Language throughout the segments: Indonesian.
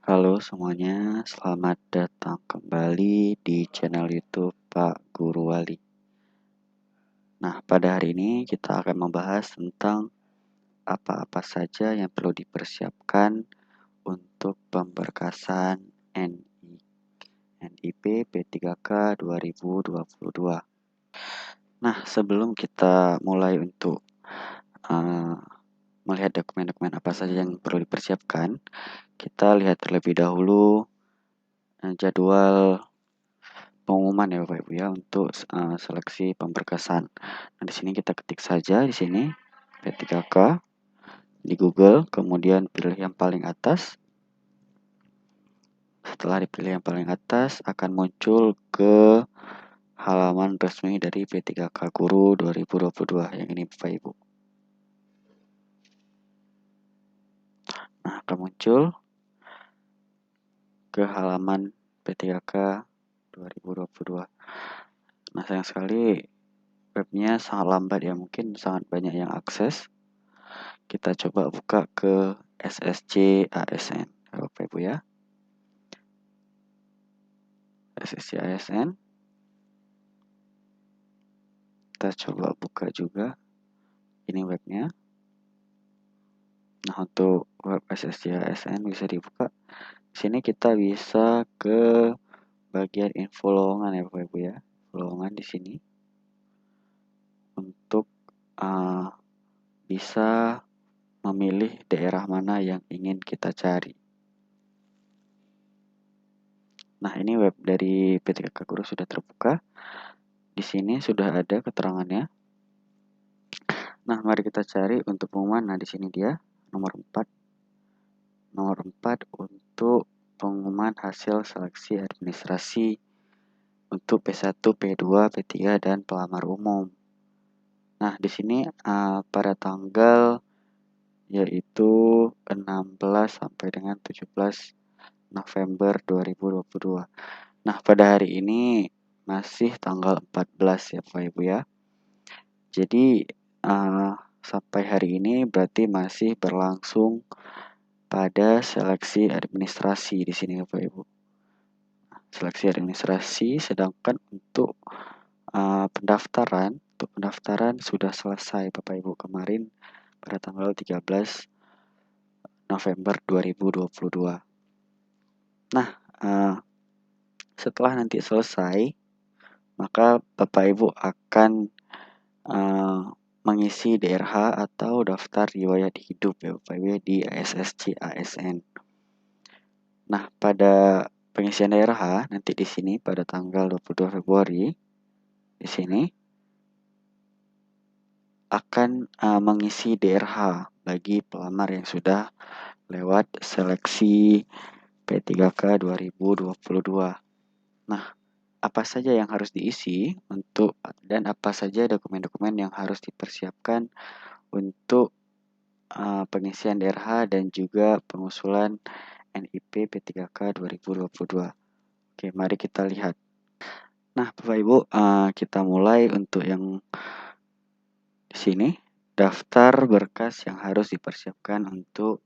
Halo semuanya, selamat datang kembali di channel YouTube Pak Guru Wali. Nah, pada hari ini kita akan membahas tentang apa-apa saja yang perlu dipersiapkan untuk pemberkasan NIP P3K 2022. Nah, sebelum kita mulai untuk melihat dokumen-dokumen apa saja yang perlu dipersiapkan, kita lihat terlebih dahulu jadwal pengumuman ya Bapak Ibu ya untuk seleksi pemberkasan. Nah, di sini kita ketik saja di sini P3K di Google, kemudian pilih yang paling atas. Setelah dipilih yang paling atas akan muncul ke halaman resmi dari P3K Guru 2022 yang ini Bapak Ibu. Nah, akan muncul ke halaman P3K 2022. Nah, sayang sekali webnya sangat lambat ya, mungkin sangat banyak yang akses. Kita coba buka ke SSC ASN Bapak Ibu ya. SSC ASN. Kita coba buka juga. Ini webnya. Nah, untuk web SSC ASN bisa dibuka. Di sini kita bisa ke bagian info lowongan ya Bapak Ibu ya. Lowongan di sini. Untuk bisa memilih daerah mana yang ingin kita cari. Nah, ini web dari P3K Guru sudah terbuka. Di sini sudah ada keterangannya. Nah, mari kita cari untuk pengumuman. Nah, di sini dia nomor 4. Nomor 4 untuk pengumuman hasil seleksi administrasi untuk P1, P2, P3 dan pelamar umum. Nah, di sini pada tanggal yaitu 16 sampai dengan 17 November 2022. Nah, pada hari ini masih tanggal 14 ya Bapak Ibu ya. Jadi sampai hari ini berarti masih berlangsung pada seleksi administrasi di sini Bapak Ibu. Seleksi administrasi, sedangkan untuk pendaftaran sudah selesai Bapak Ibu kemarin pada tanggal 13 November 2022. Nah, setelah nanti selesai, maka Bapak Ibu akan mengisi DRH atau daftar riwayat hidup ya Bapak Ibu di SSC ASN. Nah, pada pengisian DRH nanti di sini pada tanggal 22 Februari di sini akan mengisi DRH bagi pelamar yang sudah lewat seleksi P3K 2022. Nah, apa saja yang harus diisi dan apa saja dokumen-dokumen yang harus dipersiapkan untuk pengisian DRH dan juga pengusulan NIP P3K 2022. Oke, mari kita lihat. Nah, Bapak Ibu, kita mulai untuk yang di sini daftar berkas yang harus dipersiapkan untuk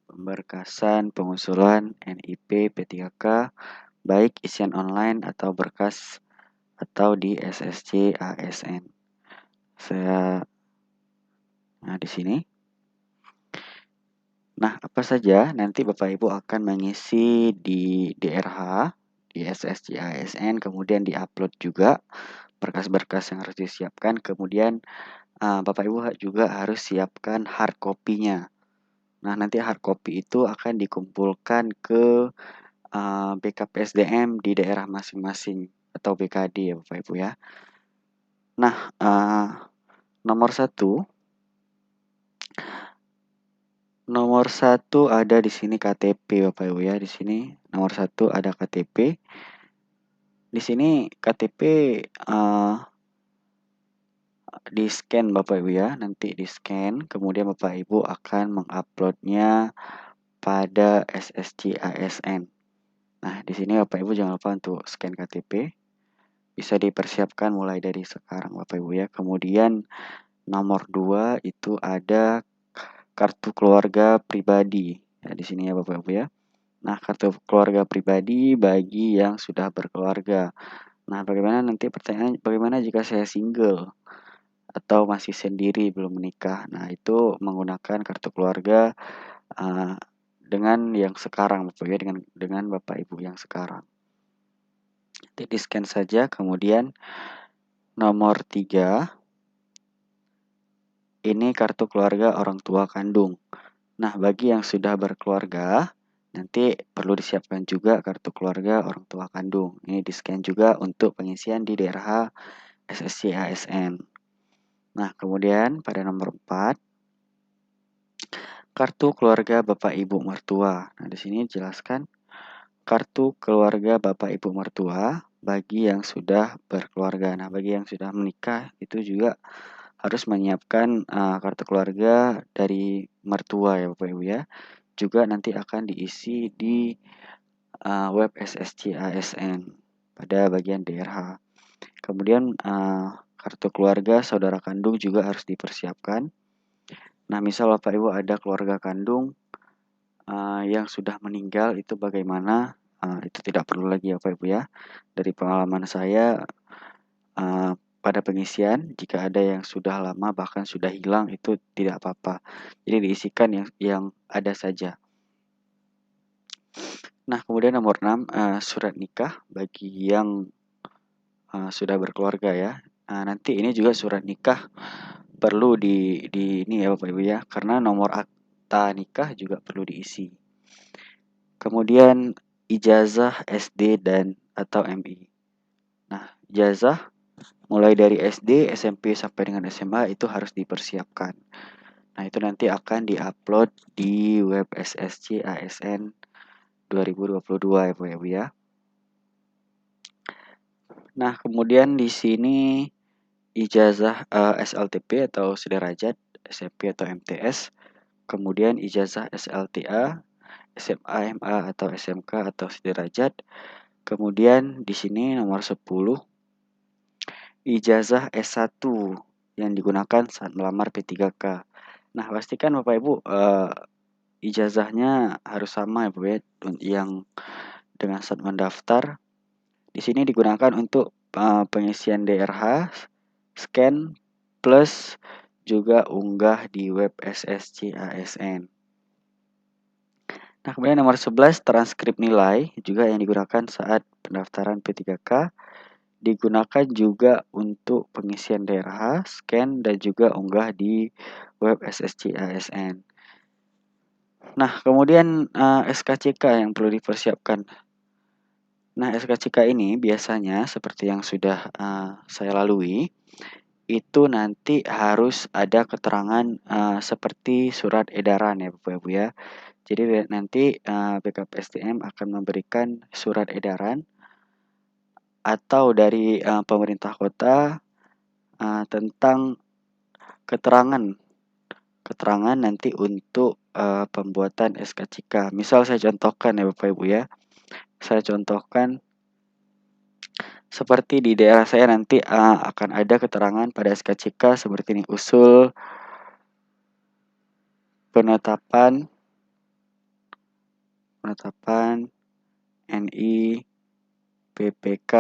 pemberkasan pengusulan NIP P3K baik isian online atau berkas atau di SSC ASN. Nah, di sini. Nah, apa saja nanti Bapak Ibu akan mengisi di DRH, di SSC ASN, kemudian diupload juga berkas-berkas yang harus disiapkan, kemudian Bapak Ibu juga harus siapkan hard copy-nya. Nah, nanti hard copy itu akan dikumpulkan ke BKPSDM di daerah masing-masing atau BKD ya Bapak Ibu ya. Nah, nomor satu ada di sini KTP Bapak Ibu ya. Di sini nomor 1 ada KTP. Di sini KTP di scan Bapak Ibu ya. Nanti di scan, kemudian Bapak Ibu akan menguploadnya pada SSC ASN. Nah, di sini Bapak Ibu jangan lupa untuk scan KTP. Bisa dipersiapkan mulai dari sekarang Bapak Ibu ya. Kemudian nomor 2 itu ada kartu keluarga pribadi. Ya, di sini ya Bapak Ibu ya. Nah, kartu keluarga pribadi bagi yang sudah berkeluarga. Nah, bagaimana nanti pertanyaan, bagaimana jika saya single atau masih sendiri belum menikah? Nah, itu menggunakan kartu keluarga dengan yang sekarang, Bapak ya, dengan Bapak Ibu yang sekarang. Nanti di-scan saja, kemudian nomor 3 ini kartu keluarga orang tua kandung. Nah, bagi yang sudah berkeluarga, nanti perlu disiapkan juga kartu keluarga orang tua kandung. Ini di-scan juga untuk pengisian di daerah SSC ASN. Nah, kemudian pada nomor 4, kartu keluarga Bapak Ibu mertua. Nah, di sini jelaskan kartu keluarga Bapak Ibu mertua bagi yang sudah berkeluarga. Nah, bagi yang sudah menikah itu juga harus menyiapkan kartu keluarga dari mertua ya Bapak Ibu ya. Juga nanti akan diisi di web SSC ASN pada bagian DRH. Kemudian kartu keluarga saudara kandung juga harus dipersiapkan. Nah, misal Bapak Ibu ada keluarga kandung yang sudah meninggal, itu bagaimana? Itu tidak perlu lagi Bapak Ibu ya. Dari pengalaman saya pada pengisian, jika ada yang sudah lama bahkan sudah hilang, itu tidak apa-apa. Jadi diisikan yang ada saja. Nah, kemudian nomor 6, surat nikah bagi yang sudah berkeluarga ya. Nanti ini juga surat nikah perlu di ini ya Bapak Ibu ya, karena nomor akta nikah juga perlu diisi. Kemudian ijazah SD dan atau MI. Nah, ijazah mulai dari SD, SMP sampai dengan SMA itu harus dipersiapkan. Nah, itu nanti akan diupload di web SSC ASN 2022 ya Bapak Ibu ya. Nah, kemudian di sini ijazah SLTP atau sederajat, SMP atau MTS, kemudian ijazah SLTA, SMA, MA atau SMK atau sederajat. Kemudian di sini nomor 10 ijazah S1 yang digunakan saat melamar P3K. Nah, pastikan Bapak Ibu ijazahnya harus sama ya Bapak ya, yang dengan saat mendaftar. Di sini digunakan untuk pengisian DRH, scan, plus juga unggah di web SSC ASN. Nah, kemudian nomor 11 transkrip nilai juga yang digunakan saat pendaftaran P3K, digunakan juga untuk pengisian DRH, scan, dan juga unggah di web SSC ASN. Nah, kemudian SKCK yang perlu dipersiapkan. Nah, SKCK ini biasanya seperti yang sudah saya lalui, itu nanti harus ada keterangan seperti surat edaran ya Bapak Ibu ya. Jadi nanti BKPSDM akan memberikan surat edaran atau dari pemerintah kota tentang keterangan nanti untuk pembuatan SKCK. Misal saya contohkan ya Bapak Ibu ya. Saya contohkan seperti di daerah saya nanti akan ada keterangan pada SKCK seperti ini, usul penetapan NI PPK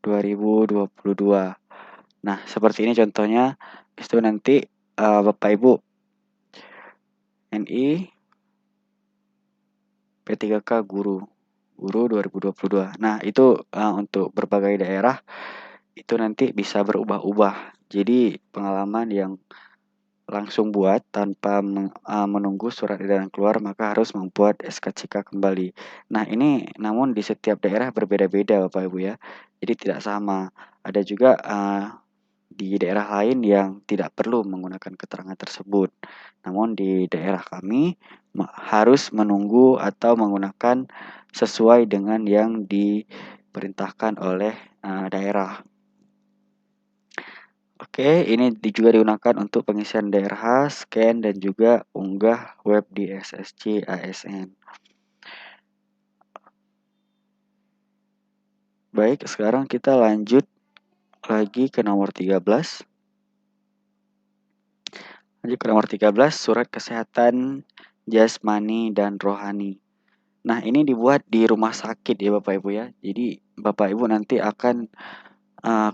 2022. Nah, seperti ini contohnya. Itu nanti Bapak Ibu NI P3K guru 2022. Nah, itu untuk berbagai daerah itu nanti bisa berubah-ubah. Jadi pengalaman yang langsung buat tanpa menunggu surat edaran keluar, maka harus membuat SKCK kembali. Nah, ini namun di setiap daerah berbeda-beda Bapak Ibu ya. Jadi tidak sama. Ada juga di daerah lain yang tidak perlu menggunakan keterangan tersebut. Namun di daerah kami harus menunggu atau menggunakan sesuai dengan yang diperintahkan oleh daerah. Oke, ini juga digunakan untuk pengisian DRH, scan, dan juga unggah web di SSC ASN. Baik, sekarang kita lanjut lagi ke nomor 13. Lanjut ke nomor 13, surat kesehatan jasmani dan rohani. Nah, ini dibuat di rumah sakit ya Bapak Ibu ya. Jadi Bapak Ibu nanti akan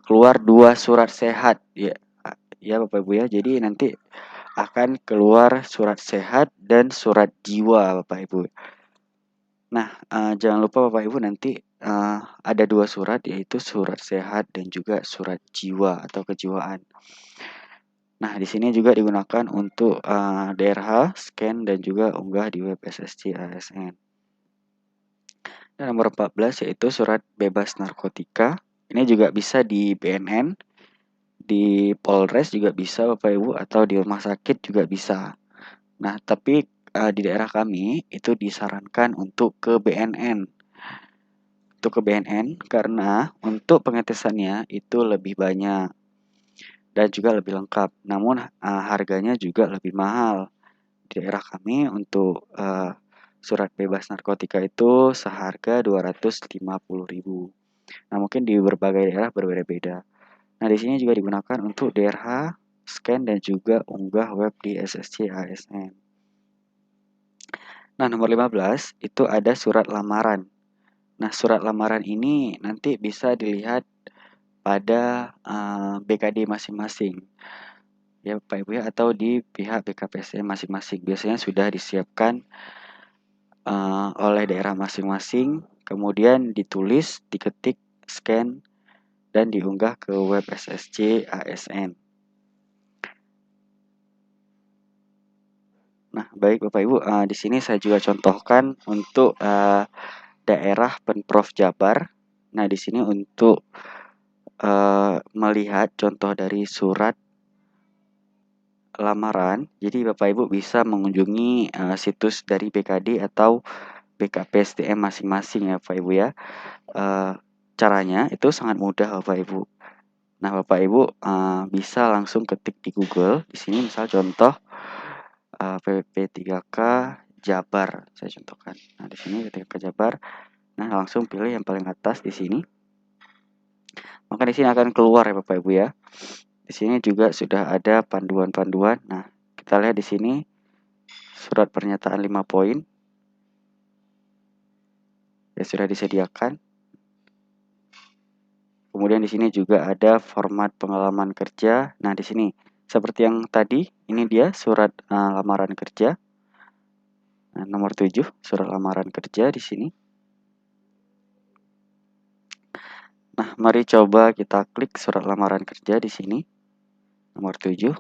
keluar 2 surat sehat ya. Ya Bapak Ibu ya. Jadi nanti akan keluar surat sehat dan surat jiwa Bapak Ibu. Nah, jangan lupa Bapak Ibu nanti ada 2 surat, yaitu surat sehat dan juga surat jiwa atau kejiwaan. Nah, di sini juga digunakan untuk DRH, scan, dan juga unggah di web SSC ASN. Dan nomor 14 yaitu surat bebas narkotika. Ini juga bisa di BNN, di Polres juga bisa Bapak Ibu, atau di rumah sakit juga bisa. Nah, tapi di daerah kami itu disarankan untuk ke BNN. Untuk ke BNN karena untuk pengetesannya itu lebih banyak dan juga lebih lengkap. Namun harganya juga lebih mahal. Di daerah kami untuk surat bebas narkotika itu seharga 250.000. Nah, mungkin di berbagai daerah berbeda-beda. Nah, di sini juga digunakan untuk DRH, scan, dan juga unggah web di SSC ASN. Nah, nomor 15 itu ada surat lamaran. Nah, surat lamaran ini nanti bisa dilihat pada BKD masing-masing. Ya, Bapak Ibu ya, atau di pihak BKPSDM masing-masing. Biasanya sudah disiapkan oleh daerah masing-masing, kemudian ditulis, diketik, scan, dan diunggah ke web SSC ASN. Nah, baik Bapak Ibu, di sini saya juga contohkan untuk daerah Pemprov Jabar. Nah, di sini untuk melihat contoh dari surat lamaran, jadi Bapak Ibu bisa mengunjungi situs dari BKD atau BKPSDM masing-masing ya Bapak Ibu ya. Caranya itu sangat mudah Bapak Ibu. Nah, Bapak Ibu bisa langsung ketik di Google. Di sini misal contoh PP3K Jabar, saya contohkan. Nah, di sini ketik ke Jabar. Nah, langsung pilih yang paling atas di sini. Maka di sini akan keluar ya Bapak Ibu ya. Di sini juga sudah ada panduan-panduan. Nah, kita lihat di sini surat pernyataan 5 poin. Ya, sudah disediakan. Kemudian di sini juga ada format pengalaman kerja. Nah, di sini seperti yang tadi, ini dia surat lamaran kerja. Nah, nomor 7, surat lamaran kerja di sini. Nah, mari coba kita klik surat lamaran kerja di sini. Nomor 7.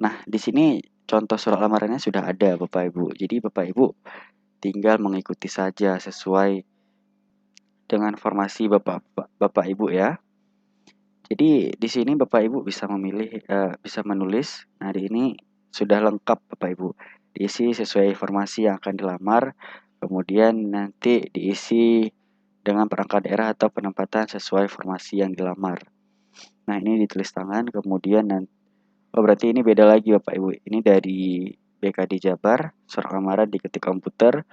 Nah, di sini contoh surat lamarannya sudah ada Bapak Ibu. Jadi Bapak Ibu tinggal mengikuti saja sesuai dengan formasi Bapak Ibu ya. Jadi di sini Bapak Ibu bisa memilih, bisa menulis. Nah, di ini sudah lengkap Bapak Ibu. Diisi sesuai informasi yang akan dilamar. Kemudian nanti diisi dengan perangkat daerah atau penempatan sesuai formasi yang dilamar. Nah, ini ditulis tangan, kemudian berarti ini beda lagi Bapak Ibu. Ini dari BKD Jabar, surat lamaran diketik komputer,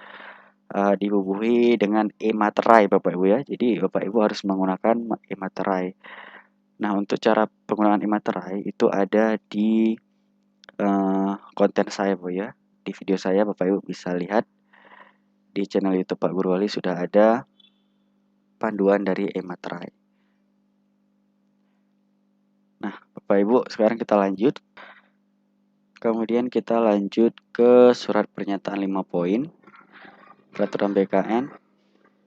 dibubuhi dengan e-materai Bapak Ibu ya. Jadi Bapak Ibu harus menggunakan e-materai. Nah, untuk cara penggunaan e-materai itu ada di konten saya Bapak ya. Di video saya Bapak Ibu bisa lihat di channel YouTube Pak Guru Wali sudah ada panduan dari e-materai. Nah, Bapak Ibu, sekarang kita lanjut. Kemudian kita lanjut ke surat pernyataan 5 poin peraturan BKN.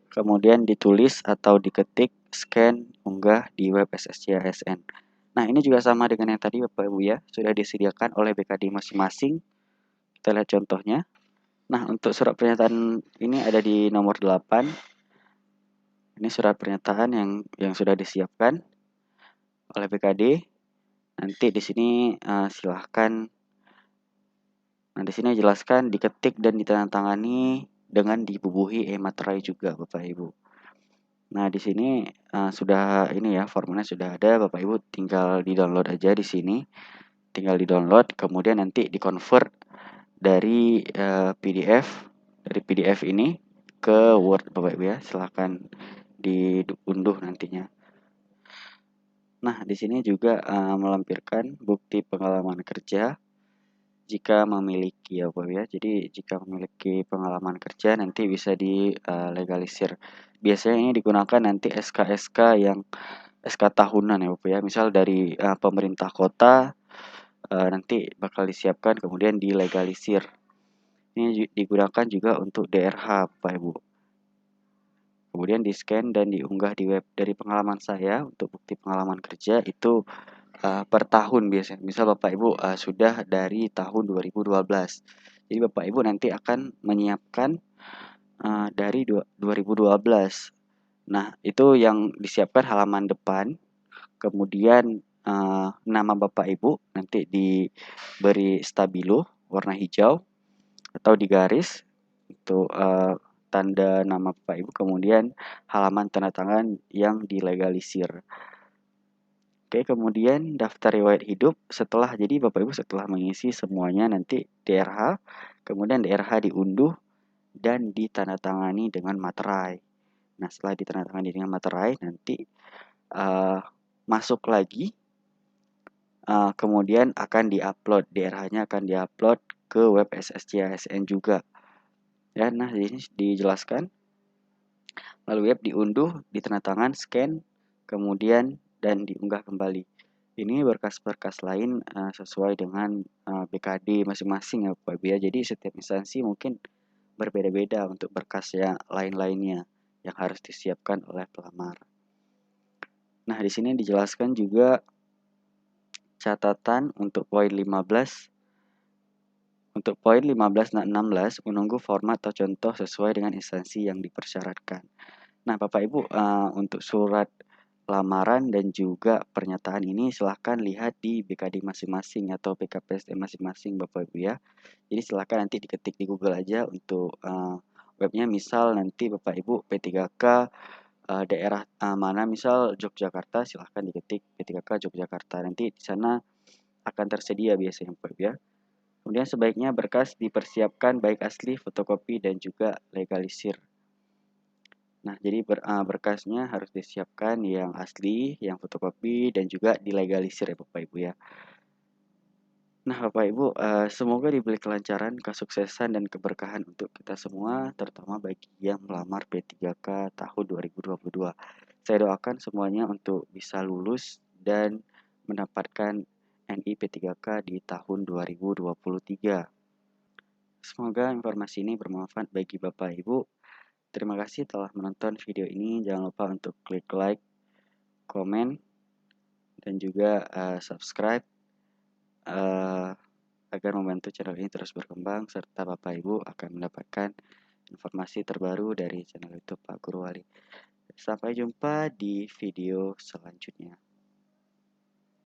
Kemudian ditulis atau diketik, scan, unggah di web SSC ASN. Nah, ini juga sama dengan yang tadi Bapak Ibu ya, sudah disediakan oleh BKD masing-masing. Kita lihat contohnya. Nah, untuk surat pernyataan ini ada di nomor 8. Ini surat pernyataan yang sudah disiapkan oleh BKD. Nanti di sini silahkan. Nah, di sini jelaskan diketik dan ditandatangani dengan dibubuhi e-materai juga Bapak Ibu. Nah, di sini sudah ini ya, formatnya sudah ada. Bapak Ibu tinggal di-download aja di sini. Tinggal di-download, kemudian nanti di-convert dari PDF. Dari PDF ini ke Word Bapak Ibu ya. Silahkan diunduh nantinya. Nah, di sini juga melampirkan bukti pengalaman kerja. jika memiliki ya Bapak ya. Jadi jika memiliki pengalaman kerja nanti bisa dilegalisir. Biasanya ini digunakan nanti SK-SK yang SK tahunan ya Bapak ya. Misal dari pemerintah kota nanti bakal disiapkan kemudian dilegalisir. Ini digunakan juga untuk DRH Bapak Ibu. Kemudian di-scan dan diunggah di web. Dari pengalaman saya untuk bukti pengalaman kerja itu per tahun biasanya. Misal Bapak Ibu sudah dari tahun 2012. Jadi Bapak Ibu nanti akan menyiapkan dari 2012. Nah, itu yang disiapkan halaman depan. Kemudian nama Bapak Ibu nanti diberi stabilo warna hijau atau digaris itu tanda nama Bapak Ibu, kemudian halaman tanda tangan yang dilegalisir. Oke, kemudian daftar riwayat hidup jadi Bapak Ibu setelah mengisi semuanya nanti DRH, kemudian DRH diunduh dan ditandatangani dengan materai. Nah, setelah ditandatangani dengan materai nanti masuk lagi, kemudian akan diupload, DRH-nya akan diupload ke web SSC-ASN juga. Ya, nah ini dijelaskan. Lalu web diunduh, ditandatangan, scan, kemudian dan diunggah kembali. Ini berkas-berkas lain sesuai dengan BKD masing-masing ya Bapak Ibu ya. Jadi setiap instansi mungkin berbeda-beda untuk berkas yang lain-lainnya yang harus disiapkan oleh pelamar. Nah, di sini dijelaskan juga catatan untuk poin 15. Untuk poin 15 dan 16 menunggu format atau contoh sesuai dengan instansi yang dipersyaratkan. Nah, Bapak Ibu untuk surat lamaran dan juga pernyataan ini silahkan lihat di BKD masing-masing atau PKPSDM masing-masing Bapak Ibu ya. Jadi silahkan nanti diketik di Google aja untuk webnya, misal nanti Bapak Ibu P3K daerah mana, misal Yogyakarta, silahkan diketik P3K Yogyakarta. Nanti di sana akan tersedia biasanya Bapak Ibu ya. Kemudian sebaiknya berkas dipersiapkan baik asli, fotokopi, dan juga legalisir. Nah, jadi berkasnya harus disiapkan yang asli, yang fotokopi, dan juga dilegalisir ya Bapak Ibu ya. Nah, Bapak Ibu, semoga diberi kelancaran, kesuksesan, dan keberkahan untuk kita semua, terutama bagi yang melamar P3K tahun 2022. Saya doakan semuanya untuk bisa lulus dan mendapatkan NI P3K di tahun 2023. Semoga informasi ini bermanfaat bagi Bapak Ibu. Terima kasih telah menonton video ini. Jangan lupa untuk klik like, komen, dan juga subscribe agar membantu channel ini terus berkembang, serta Bapak Ibu akan mendapatkan informasi terbaru dari channel YouTube Pak Guru Wali. Sampai jumpa di video selanjutnya.